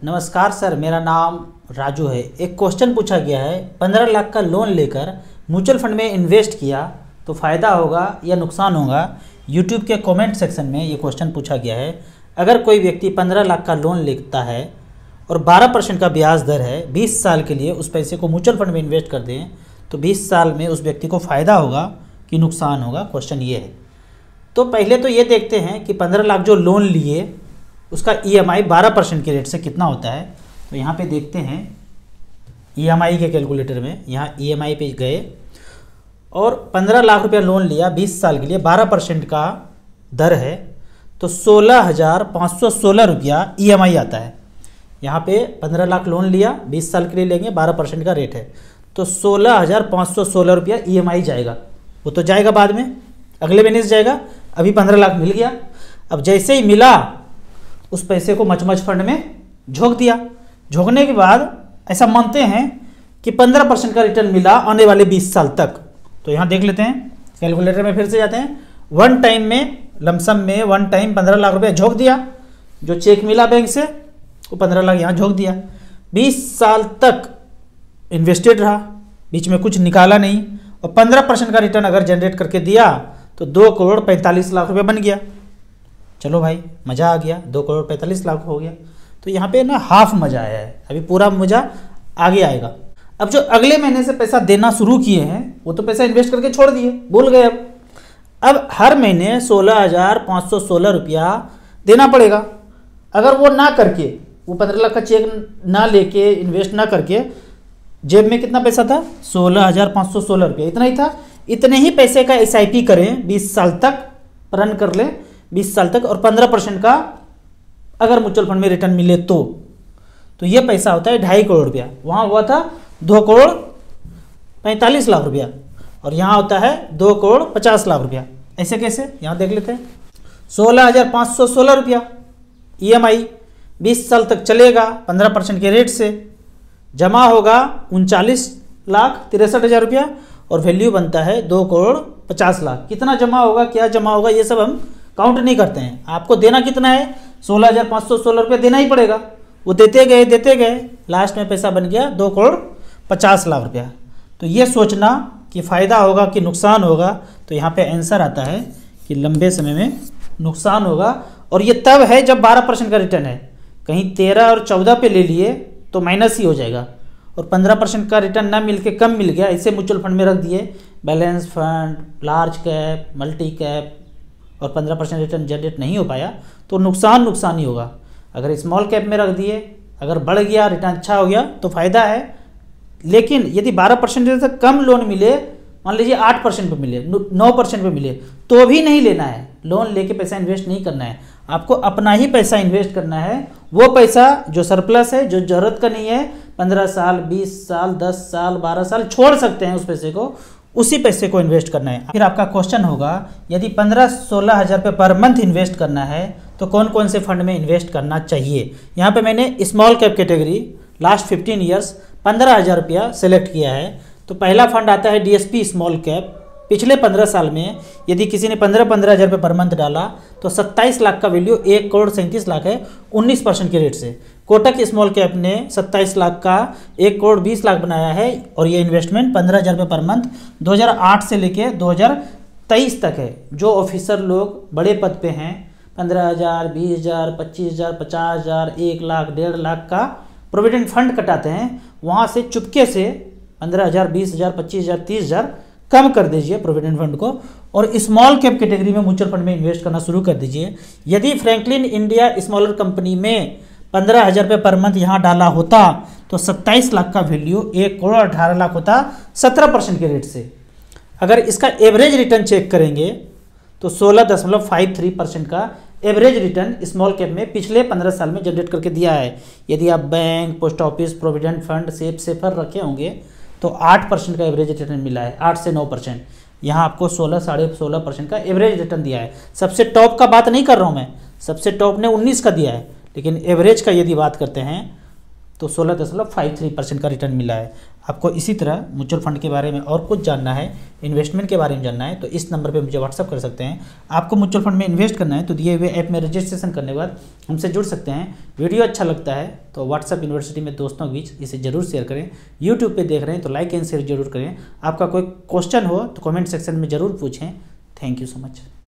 नमस्कार सर, मेरा नाम राजू है। एक क्वेश्चन पूछा गया है, 15 लाख का लोन लेकर म्यूचुअल फंड में इन्वेस्ट किया तो फ़ायदा होगा या नुकसान होगा। यूट्यूब के कमेंट सेक्शन में ये क्वेश्चन पूछा गया है। अगर कोई व्यक्ति 15 लाख का लोन लेता है और 12% का ब्याज दर है, 20 साल के लिए उस पैसे को म्यूचुअल फंड में इन्वेस्ट कर दें तो 20 साल में उस व्यक्ति को फ़ायदा होगा कि नुकसान होगा। क्वेश्चन ये है। तो पहले तो ये देखते हैं कि 15 लाख जो लोन लिए उसका EMI 12% के रेट से कितना होता है। तो यहाँ पे देखते हैं EMI के कैलकुलेटर में, यहाँ EMI पे गए और 15 लाख रुपया लोन लिया 20 साल के लिए, 12% का दर है तो 16,516 रुपया EMI आता है। यहाँ पे 15 लाख लोन लिया 20 साल के लिए लेंगे, 12% का रेट है तो 16,516 रुपया EMI जाएगा। वो तो जाएगा बाद में, अगले महीने से जाएगा। अभी 15 लाख मिल गया। अब जैसे ही मिला उस पैसे को मच फंड में झोंक दिया। झोंकने के बाद ऐसा मानते हैं कि 15% का रिटर्न मिला आने वाले 20 साल तक। तो यहाँ देख लेते हैं, कैलकुलेटर में फिर से जाते हैं। वन टाइम में, लमसम में वन टाइम 15 लाख रुपये झोंक दिया। जो चेक मिला बैंक से वो 15 लाख यहाँ झोंक दिया। 20 साल तक इन्वेस्टेड रहा, बीच में कुछ निकाला नहीं और 15% का रिटर्न अगर जनरेट करके दिया तो 2,45,00,000 रुपये बन गया। चलो भाई, मज़ा आ गया, 2,45,00,000 हो गया। तो यहाँ पे ना हाफ मज़ा आया है, अभी पूरा मज़ा आगे आएगा। अब जो अगले महीने से पैसा देना शुरू किए हैं वो तो पैसा इन्वेस्ट करके छोड़ दिए, भूल गए। अब हर महीने 16,516 रुपया देना पड़ेगा। अगर वो ना करके, वो 15 लाख का चेक ना लेके, इन्वेस्ट ना करके, जेब में कितना पैसा था? 16,516 रुपया, इतना ही था। इतने ही पैसे का SIP करें, 20 साल तक रन कर लें, 20 साल तक, और 15% का अगर म्यूचुअल फंड में रिटर्न मिले तो ये पैसा होता है 2.5 करोड़ रुपया। वहाँ हुआ था 2,45,00,000 रुपया और यहाँ होता है 2,50,00,000 रुपया। ऐसे कैसे? यहाँ देख लेते हैं। 16,516 रुपया EMI 20 साल तक चलेगा, 15% के रेट से जमा होगा 39,63,000 रुपया और वैल्यू बनता है 2,50,00,000। कितना जमा होगा, क्या जमा होगा, ये सब हम काउंट नहीं करते हैं। आपको देना कितना है? 16,516 रुपये देना ही पड़ेगा। वो देते गए, लास्ट में पैसा बन गया 2,50,00,000 रुपया। तो ये सोचना कि फ़ायदा होगा कि नुकसान होगा, तो यहाँ पे आंसर आता है कि लंबे समय में नुकसान होगा। और ये तब है जब 12% का रिटर्न है। कहीं 13 और 14 पे ले लिए तो माइनस ही हो जाएगा। और 15% का रिटर्न ना मिल के कम मिल गया, इसे म्यूचुअल फंड में रख दिए, balance fund, large cap, multi cap, और 15% रिटर्न जनरेट नहीं हो पाया तो नुकसान ही होगा। अगर स्मॉल कैप में रख दिए, अगर बढ़ गया, रिटर्न अच्छा हो गया तो फ़ायदा है। लेकिन यदि 12% से कम लोन मिले, मान लीजिए 8% पे मिले, 9% पे मिले, तो भी नहीं लेना है। लोन लेके पैसा इन्वेस्ट नहीं करना है, आपको अपना ही पैसा इन्वेस्ट करना है। वो पैसा जो सरप्लस है, जो ज़रूरत का नहीं है, 15 साल, 20 साल, 10 साल, 12 साल छोड़ सकते हैं उस पैसे को, उसी पैसे को इन्वेस्ट करना है। फिर आपका क्वेश्चन होगा, यदि 15-16 हज़ार रुपये पर मंथ इन्वेस्ट करना है तो कौन कौन से फंड में इन्वेस्ट करना चाहिए। यहाँ पे मैंने small cap category last 15 years 15,000 रुपया सेलेक्ट किया है। तो पहला फंड आता है DSP स्मॉल कैप। पिछले 15 साल में यदि किसी ने 15 हज़ार रुपये पर मंथ डाला तो 27 लाख का वैल्यू 1,37,00,000 है, 19% के रेट से। कोटक स्मॉल कैप ने 27 लाख का 1,20,00,000 बनाया है और ये इन्वेस्टमेंट 15,000 रुपये पर मंथ 2008 से लेके 2023 तक है। जो ऑफिसर लोग बड़े पद पे हैं, 15,000, 20,000, 25,000, 50,000, 1 लाख, 1.5 लाख का प्रोविडेंट फंड कटाते हैं, वहाँ से चुपके से 15,000, 20,000, 25,000, 30,000 कम कर दीजिए प्रोविडेंट फंड को और स्मॉल कैप कैटेगरी में म्यूचुअल फंड में इन्वेस्ट करना शुरू कर दीजिए। यदि फ्रैंकलिन इंडिया स्मॉलर कंपनी में 15,000 रुपये पर मंथ यहाँ डाला होता तो 27 लाख का वैल्यू 1,18,00,000 होता, 17% के रेट से। अगर इसका एवरेज रिटर्न चेक करेंगे तो 16.53% का एवरेज रिटर्न स्मॉल कैप में पिछले 15 साल में जनरेट करके दिया है। यदि आप bank, post office, provident fund, safer रखे होंगे तो 8% का एवरेज रिटर्न मिला है, 8 से 9%। यहाँ आपको 16-16.5% का एवरेज रिटर्न दिया है। सबसे टॉप का बात नहीं कर रहा हूँ मैं, सबसे टॉप ने 19 का दिया है, लेकिन एवरेज का यदि बात करते हैं तो 16.53% का रिटर्न मिला है। आपको इसी तरह म्यूचुअल फंड के बारे में और कुछ जानना है, इन्वेस्टमेंट के बारे में जानना है, तो इस नंबर पे मुझे व्हाट्सअप कर सकते हैं। आपको म्यूचुअल फंड में इन्वेस्ट करना है तो दिए हुए ऐप में रजिस्ट्रेशन करने के बाद हमसे जुड़ सकते हैं। वीडियो अच्छा लगता है तो व्हाट्सअप यूनिवर्सिटी में दोस्तों के बीच इसे जरूर शेयर करें। यूट्यूब पे देख रहे हैं तो लाइक एंड शेयर जरूर करें। आपका कोई क्वेश्चन हो तो कमेंट सेक्शन में ज़रूर पूछें। Thank you so much.